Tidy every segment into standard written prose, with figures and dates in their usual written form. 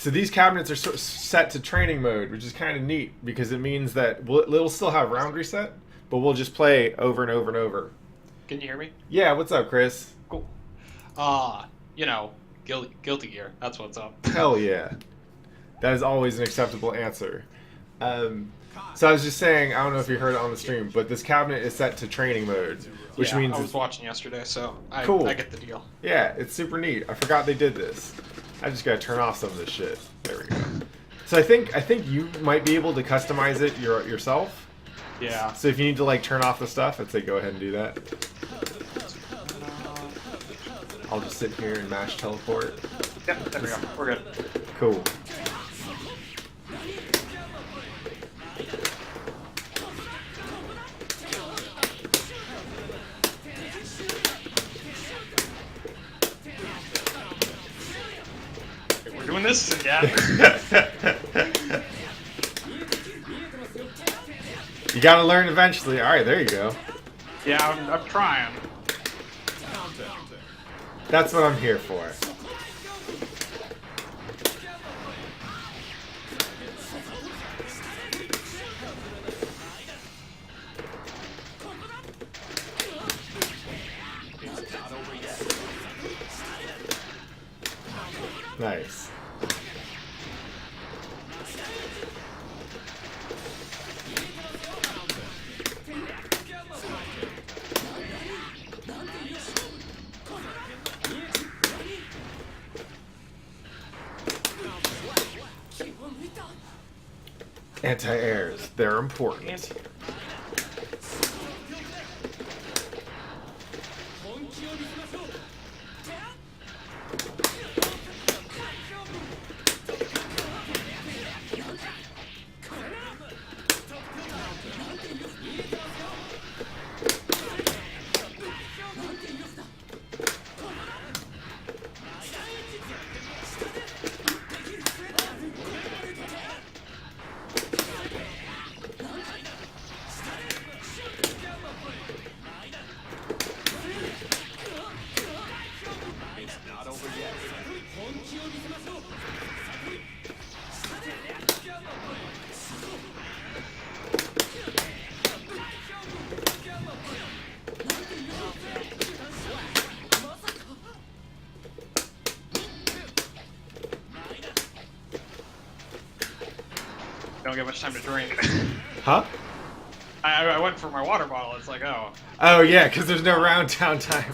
So these cabinets are set to training mode, which is kind of neat because it means that it'll still have round reset, but we'll just play over and over and over. Can you hear me? Yeah, what's up, Chris? Cool. You know, Guilty Gear. That's what's up. Hell yeah. That is always an acceptable answer. So I was just saying, I don't know if you heard it on the stream, but this cabinet is set to training mode, which yeah, means I was watching yesterday, so cool. I get the deal. Yeah, it's super neat. I forgot they did this. I just gotta turn off some of this shit. There we go. So I think you might be able to customize it yourself. Yeah. So if you need to like turn off the stuff, I'd say go ahead and do that. I'll just sit here and mash teleport. Yep, there we go. We're good. Cool. We're doing this again. You gotta learn eventually. Alright, there you go. Yeah, I'm trying. That's what I'm here for. Nice. Anti-airs, they're important. Don't get much time to drink. Huh? I went for my water bottle. It's like, oh. Oh yeah, because there's no round down time.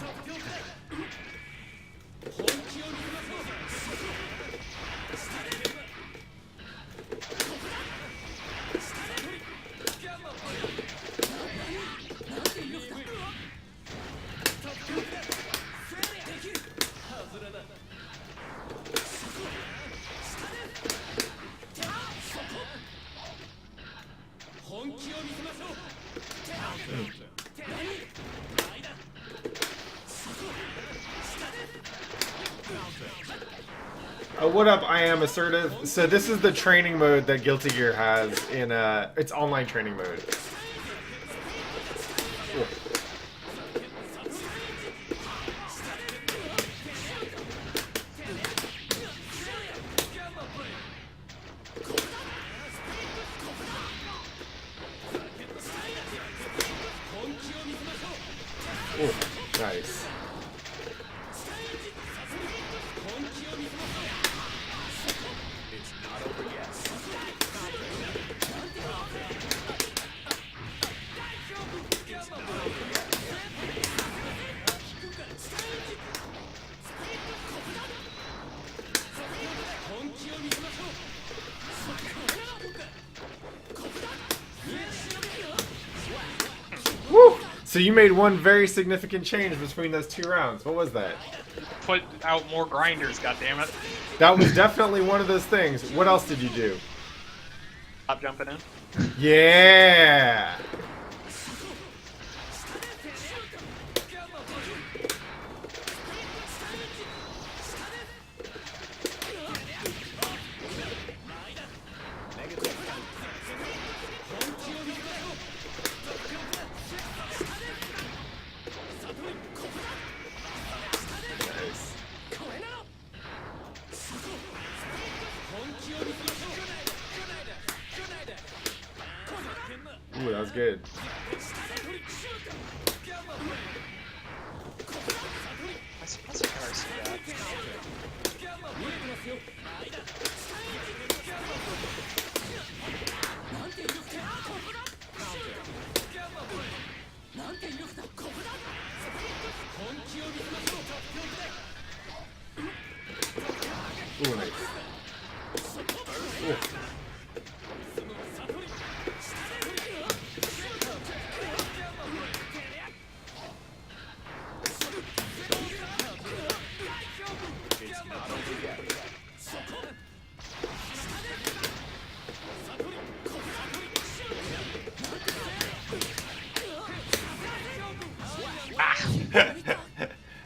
What up, I am assertive. So this is the training mode that Guilty Gear has in it's online training mode. Cool. Ooh, nice. Woo! So you made one very significant change between those two rounds. What was that? Put out more grinders, goddammit. That was definitely one of those things. What else did you do? Stop jumping in. Yeah! Nice. good. I'm surprised I never see that. Ooh, nice. Ooh.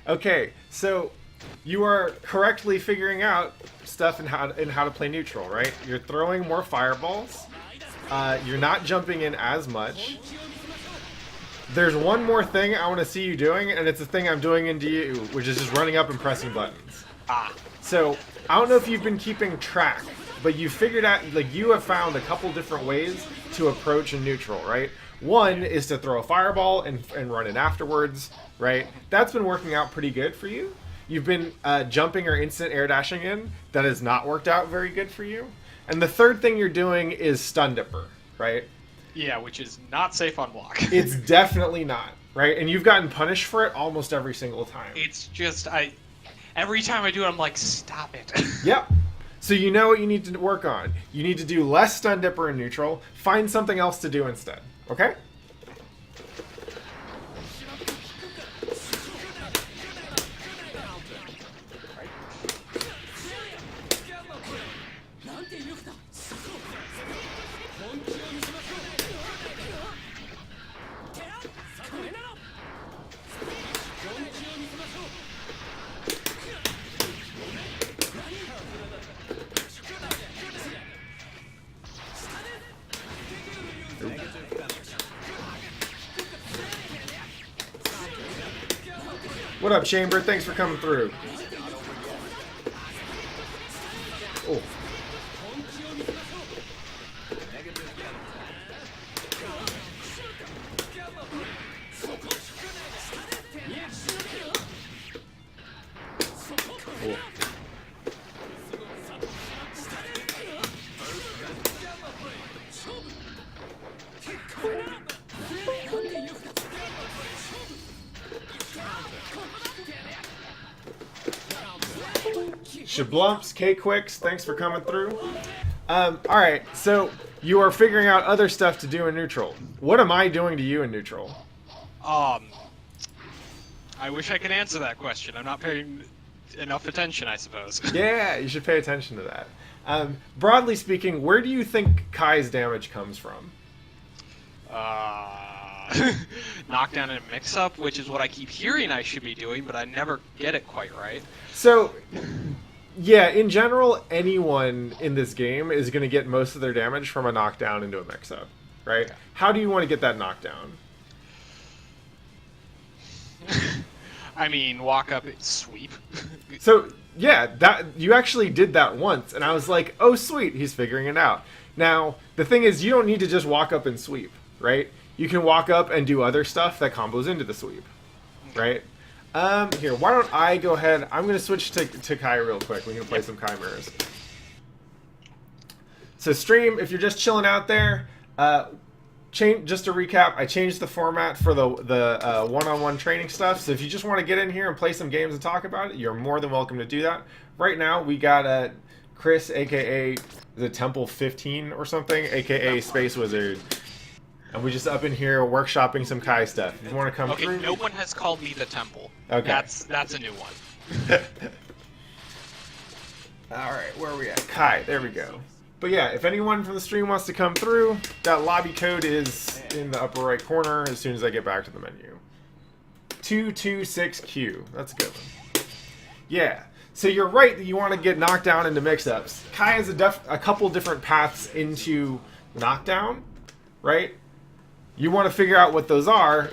Okay, so you are correctly figuring out stuff in how to play neutral, right? You're throwing more fireballs. You're not jumping in as much. There's one more thing I want to see you doing, and it's a thing I'm doing into you, which is just running up and pressing buttons. So I don't know if you've been keeping track, but you figured out, like, you have found a couple different ways to approach a neutral, right? One is to throw a fireball and run in afterwards, right? That's been working out pretty good for you. You've been jumping or instant air dashing in. That has not worked out very good for you. And the third thing you're doing is Stun Dipper, right? Yeah, which is not safe on block. It's definitely not, right? And you've gotten punished for it almost every single time. It's just, every time I do it, I'm like, stop it. Yep. So you know what you need to work on. You need to do less Stun Dipper in neutral. Find something else to do instead. Okay? What up, Chamber? Thanks for coming through. Oh. Cool. Shablumps, K-Quicks, thanks for coming through. Alright, so you are figuring out other stuff to do in neutral. What am I doing to you in neutral? I wish I could answer that question. I'm not paying enough attention, I suppose. Yeah, you should pay attention to that. Broadly speaking, where do you think Kai's damage comes from? Knockdown and mix-up, which is what I keep hearing I should be doing, but I never get it quite right. So, yeah, in general, anyone in this game is going to get most of their damage from a knockdown into a mix-up, right? How do you want to get that knockdown? I mean, walk up and sweep. So, yeah, that you actually did that once, and I was like, oh, sweet, he's figuring it out. Now, the thing is, you don't need to just walk up and sweep, right? You can walk up and do other stuff that combos into the sweep, right? Here, why don't I go ahead, I'm going to switch to Kai real quick. We can play some Kai mirrors. So stream, if you're just chilling out there, just to recap, I changed the format for the one-on-one training stuff. So if you just want to get in here and play some games and talk about it, you're more than welcome to do that. Right now, we got Chris, a.k.a. the Temple 15 or something, a.k.a. Space Wizard. And we just up in here workshopping some Kai stuff. If you want to come through... Okay, no one has called me the Temple. Okay. That's a new one. Alright, where are we at? Kai, there we go. But yeah, if anyone from the stream wants to come through, that lobby code is in the upper right corner as soon as I get back to the menu. 226Q. That's a good one. Yeah. So you're right that you want to get knocked down into mix-ups. Kai has a couple different paths into knockdown, right? You want to figure out what those are,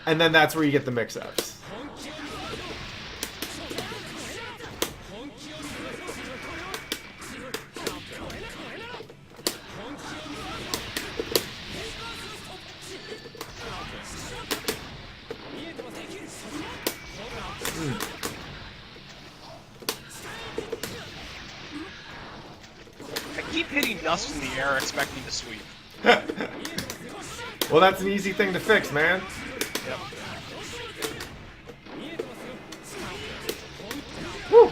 and then that's where you get the mix-ups. keep hitting dust in the air expecting to sweep. Well, that's an easy thing to fix, man. Yep. Woo.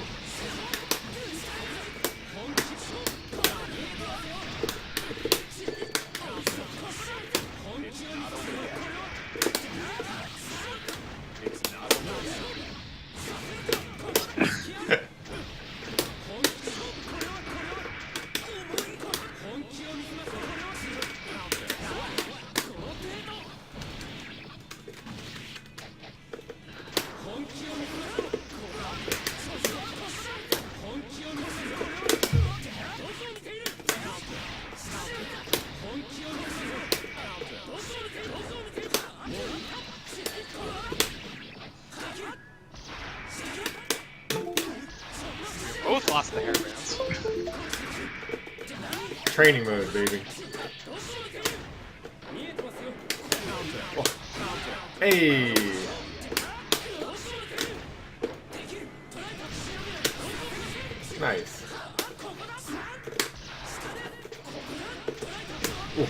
Both lost the hairbands. Training mode, baby. Oh. Hey. Nice. Ooh.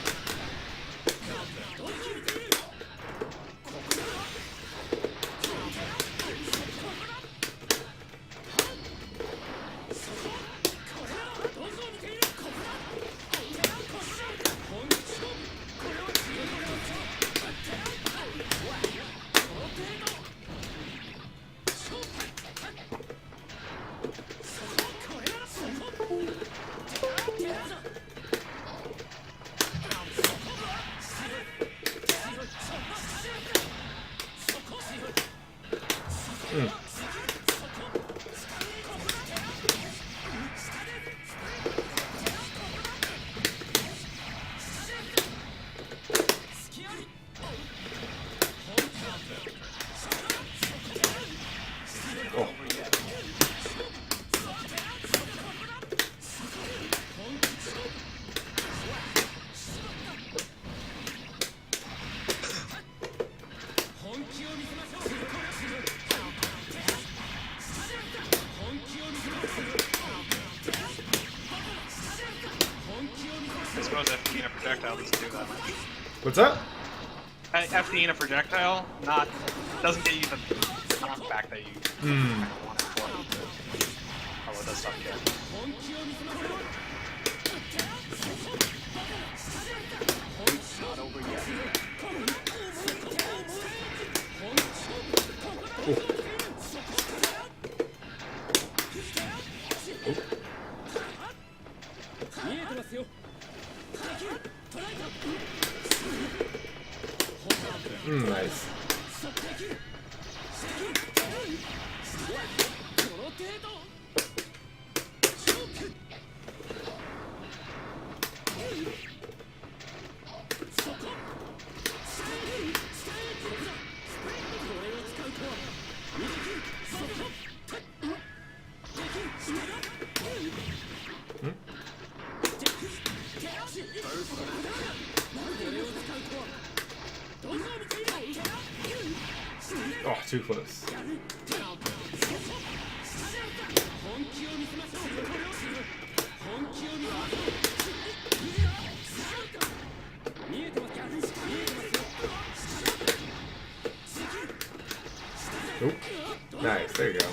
Oh. I suppose FD in a projectile doesn't do that much. What's up? FD in a projectile doesn't get you the knockback that you want it for. Although it does suck, yeah. Nice. Oh, too close. Oop. Nice, there you go.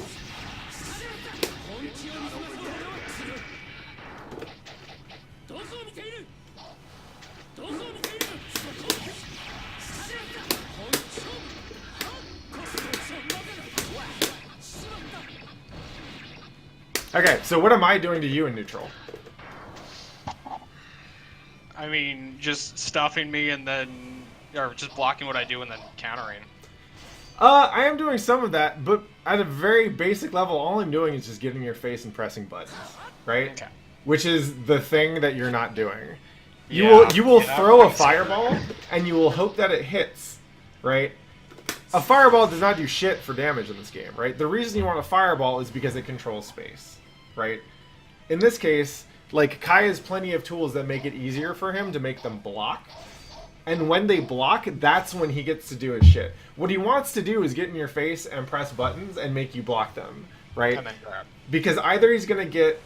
Okay, so what am I doing to you in neutral? I mean, just stuffing me and then, or just blocking what I do and then countering. I am doing some of that, but at a very basic level, all I'm doing is just getting your face and pressing buttons, right? Okay. Which is the thing that you're not doing. Yeah, You will yeah, throw a I'm fireball, and you will hope that it hits, right? A fireball does not do shit for damage in this game, right? The reason you want a fireball is because it controls space, right? In this case, like, Kai has plenty of tools that make it easier for him to make them block. And when they block, that's when he gets to do his shit. What he wants to do is get in your face and press buttons and make you block them, right? And then grab. Because either he's going to get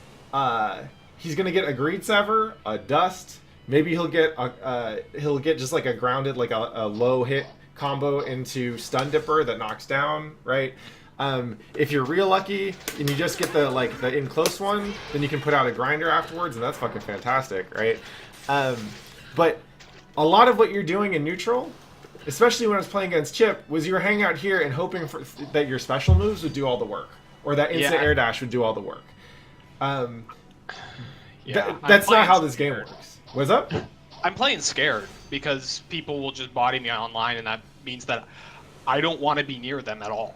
he's gonna get a Greed Sever, a Dust. Maybe he'll get just like a grounded, like a low hit combo into Stun Dipper that knocks down, right? If you're real lucky and you just get the in close one, then you can put out a Grinder afterwards, and that's fucking fantastic, right? But a lot of what you're doing in neutral, especially when I was playing against Chip, was you were hanging out here and hoping that your special moves would do all the work, or that instant air dash would do all the work. That's not how this game works. What's up? I'm playing scared because people will just body me online, and that means that I don't want to be near them at all.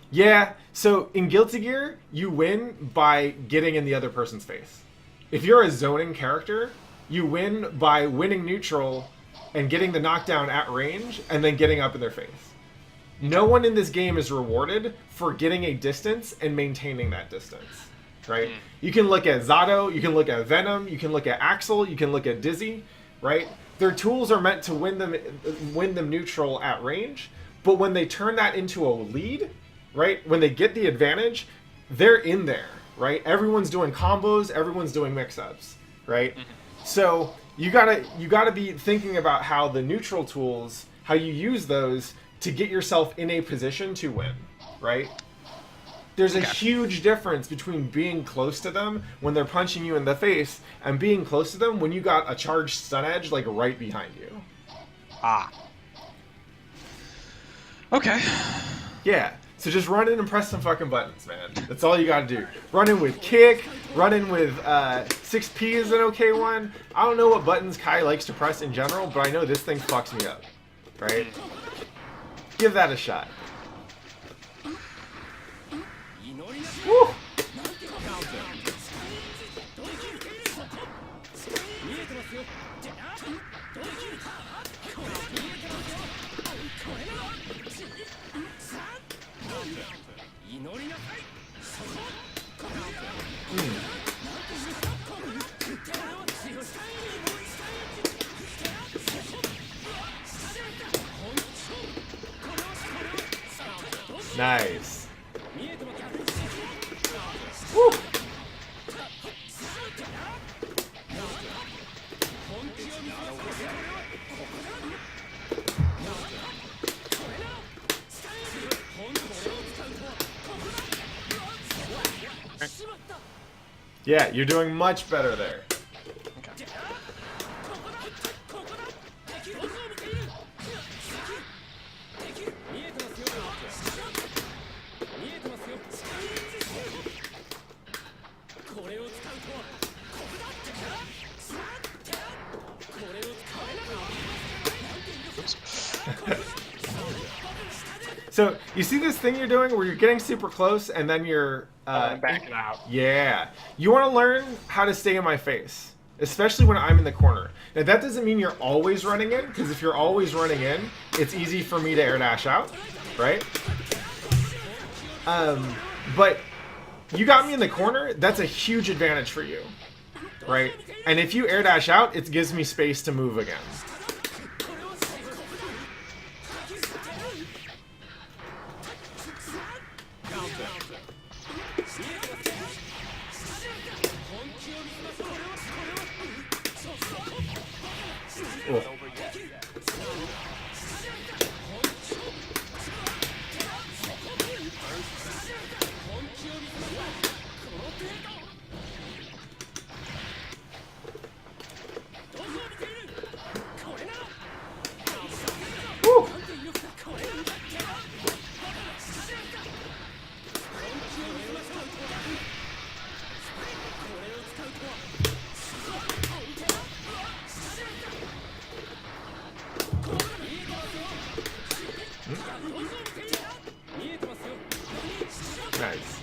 Yeah, so in Guilty Gear, you win by getting in the other person's face. If you're a zoning character, you win by winning neutral and getting the knockdown at range and then getting up in their face. No one in this game is rewarded for getting a distance and maintaining that distance, right? You can look at Zato, you can look at Venom, you can look at Axel, you can look at Dizzy, right? Their tools are meant to win them neutral at range, but when they turn that into a lead, right? When they get the advantage, they're in there, right? Everyone's doing combos, everyone's doing mix-ups, right? So you gotta be thinking about how the neutral tools, how you use those to get yourself in a position to win, right? There's a huge difference between being close to them when they're punching you in the face and being close to them when you got a charged stun edge like right behind you. Ah. Okay. Yeah. So just run in and press some fucking buttons, man. That's all you gotta do. Run in with kick, run in with 6P is an okay one. I don't know what buttons Kai likes to press in general, but I know this thing fucks me up. Right? Give that a shot. Woo! Nice. Woo! Yeah, you're doing much better there. Okay. So, you see this thing you're doing where you're getting super close and then you're... backing out. Yeah. You want to learn how to stay in my face, especially when I'm in the corner. Now, that doesn't mean you're always running in, because if you're always running in, it's easy for me to air dash out, right? But you got me in the corner, that's a huge advantage for you, right? And if you air dash out, it gives me space to move again. Oh. Woo. Nice.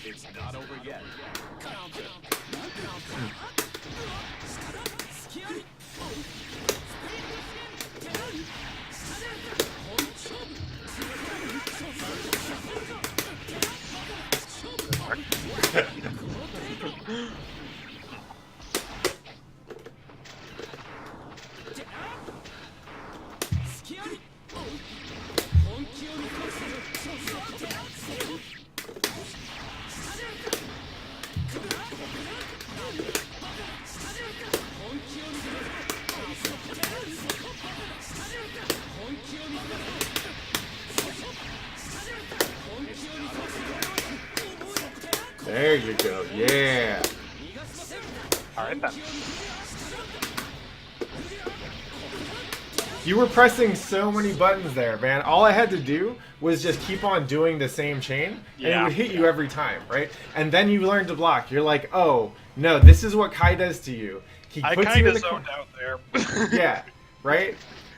It's not over yet. There you go. Yeah. Alright then. You were pressing so many buttons there, man. All I had to do was just keep on doing the same chain, and it would hit you every time, right? And then you learn to block. You're like, oh, no, this is what Kai does to you. He I puts you kind in of the zoned out there. Yeah, right?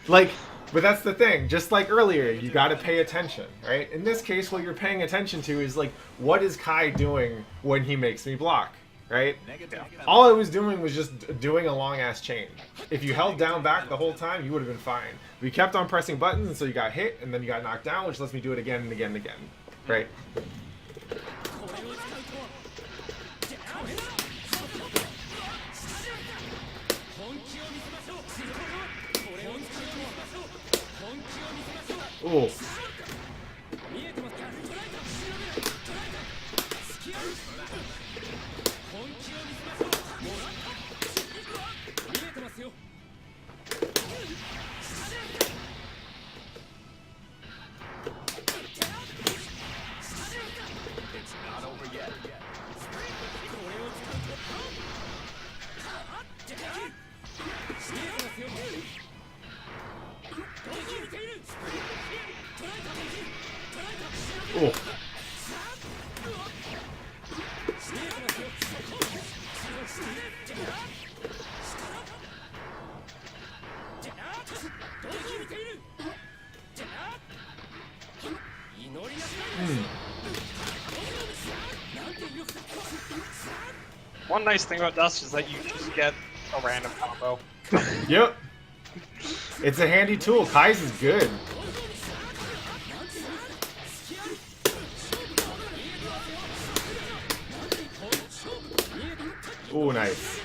Like, but that's the thing. Just like earlier, you got to pay attention, right? In this case, what you're paying attention to is like, what is Kai doing when he makes me block, right? Yeah. All I was doing was just doing a long ass chain. If you held down back the whole time, you would have been fine. We kept on pressing buttons, and so you got hit, and then you got knocked down, which lets me do it again and again and again, right? Oh. Oh. One nice thing about Dust is that you just get a random combo. Yep. It's a handy tool. Kai's is good. Oh, nice.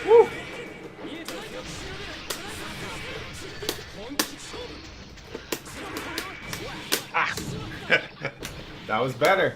Woo. Ah! That was better.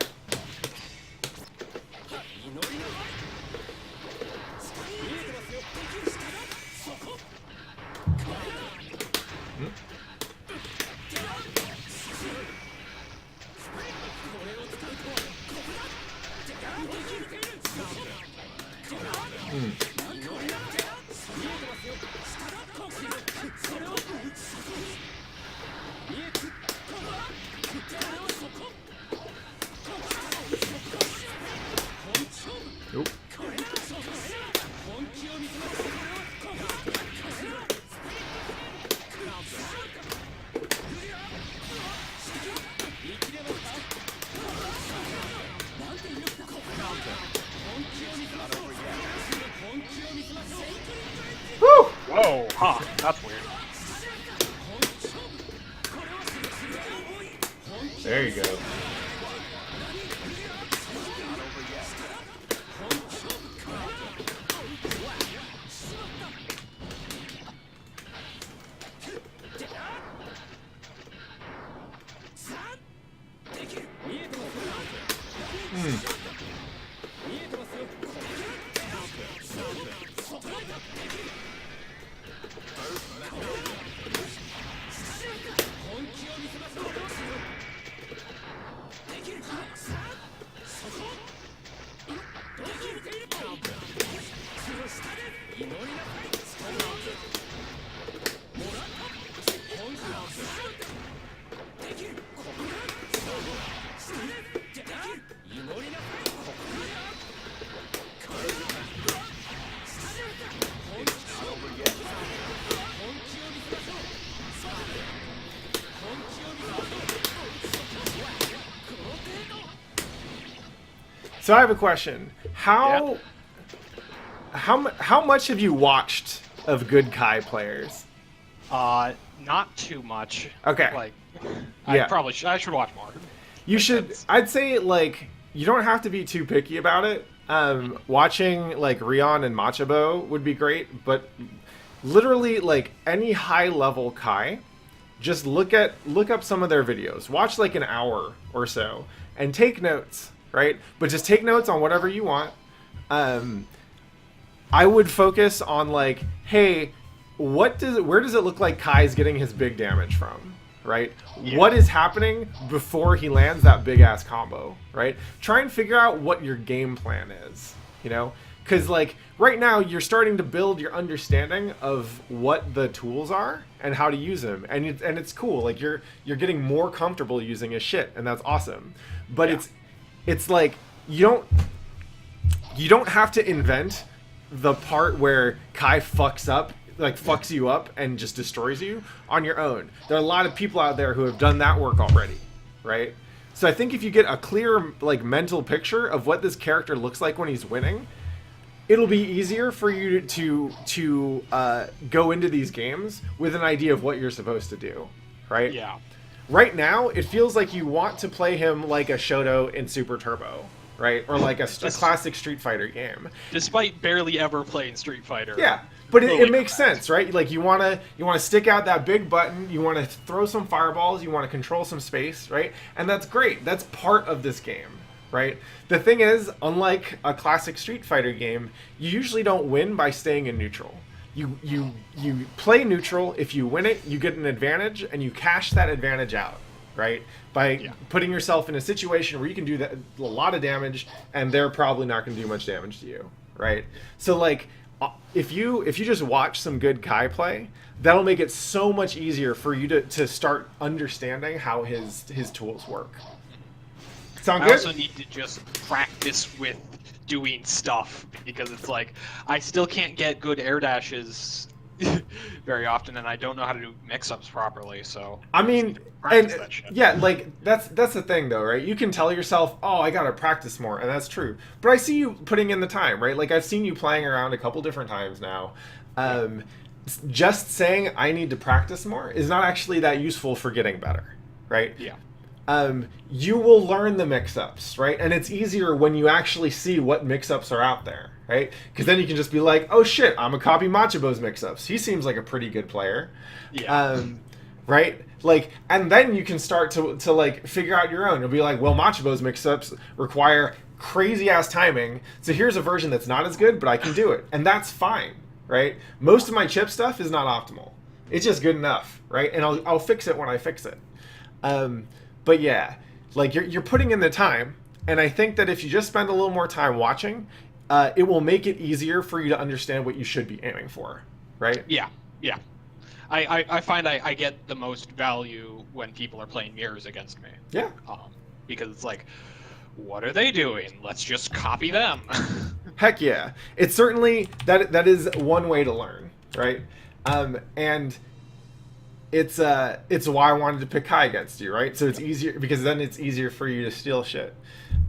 Nope. Woo! Whoa! Huh, that's weird. There you go. So I have a question. How much have you watched of good Kai players? Not too much. Okay. Like, Yeah. I should watch more. You Makes should. sense. I'd say like you don't have to be too picky about it. Watching like Rion and Machabo would be great, but literally like any high level Kai, just look up some of their videos. Watch like an hour or so and take notes, right? But just take notes on whatever you want. I would focus on like, hey, where does it look like Kai's getting his big damage from? Right? Yeah. What is happening before he lands that big ass combo, right? Try and figure out what your game plan is, you know? Because like right now you're starting to build your understanding of what the tools are and how to use them, and it's cool. Like you're getting more comfortable using his shit, and that's awesome. But yeah. it's like you don't have to invent the part where Kai fucks you up and just destroys you on your own. There are a lot of people out there who have done that work already, right? So I think if you get a clear like mental picture of what this character looks like when he's winning, it'll be easier for you to go into these games with an idea of what you're supposed to do, right? Yeah. Right now, it feels like you want to play him like a Shoto in Super Turbo, right? Or like a classic Street Fighter game. Despite barely ever playing Street Fighter. Yeah. But it makes sense, right? Like you want to stick out that big button, you want to throw some fireballs, you want to control some space, right? And that's great. That's part of this game, right? The thing is, unlike a classic Street Fighter game, you usually don't win by staying in neutral. You play neutral. If you win it, you get an advantage, and you cash that advantage out, right? By putting yourself in a situation where you can do a lot of damage, and they're probably not going to do much damage to you, right? So like, if you just watch some good Kai play, that'll make it so much easier for you to start understanding how his tools work. Sound good? I also need to just practice with doing stuff, because it's like I still can't get good air dashes very often, and I don't know how to do mix-ups properly. So I mean, and yeah, like that's the thing though, right? You can tell yourself, oh, I gotta practice more, and that's true. But I see you putting in the time, right? Like I've seen you playing around a couple different times now. Just saying I need to practice more is not actually that useful for getting better, right? Yeah. You will learn the mix-ups, right? And it's easier when you actually see what mix-ups are out there, right? Because then you can just be like, oh shit, I'm gonna copy Machabo's mix-ups. He seems like a pretty good player. Yeah. Right? Like, and then you can start to like figure out your own. You'll be like, well, Machabo's mix-ups require crazy-ass timing, so here's a version that's not as good, but I can do it. And that's fine, right? Most of my chip stuff is not optimal. It's just good enough, right? And I'll fix it when I fix it. But yeah, like you're putting in the time, and I think that if you just spend a little more time watching, it will make it easier for you to understand what you should be aiming for, right? Yeah, yeah. I find I get the most value when people are playing mirrors against me. Yeah. Because it's like, what are they doing? Let's just copy them. Heck yeah. It's certainly, that is one way to learn, right? And it's why I wanted to pick Kai against you, right? So it's easier, because then it's easier for you to steal shit.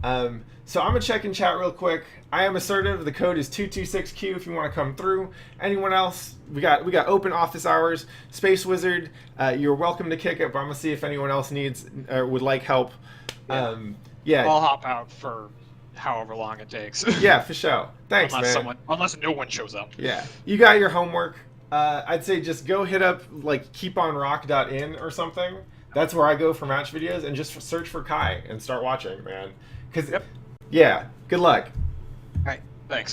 So I'm gonna check in chat real quick. I am assertive. The code is 226Q if you want to come through. Anyone else? We got open office hours. Space Wizard, you're welcome to kick it, but I'm gonna see if anyone else needs or would like help. Yeah. I'll hop out for however long it takes. Yeah, for sure. Thanks, man. Unless no one shows up. Yeah. You got your homework. I'd say just go hit up like keeponrock.in or something. That's where I go for match videos, and just search for Kai and start watching, man. Because, yeah, good luck. All right, thanks.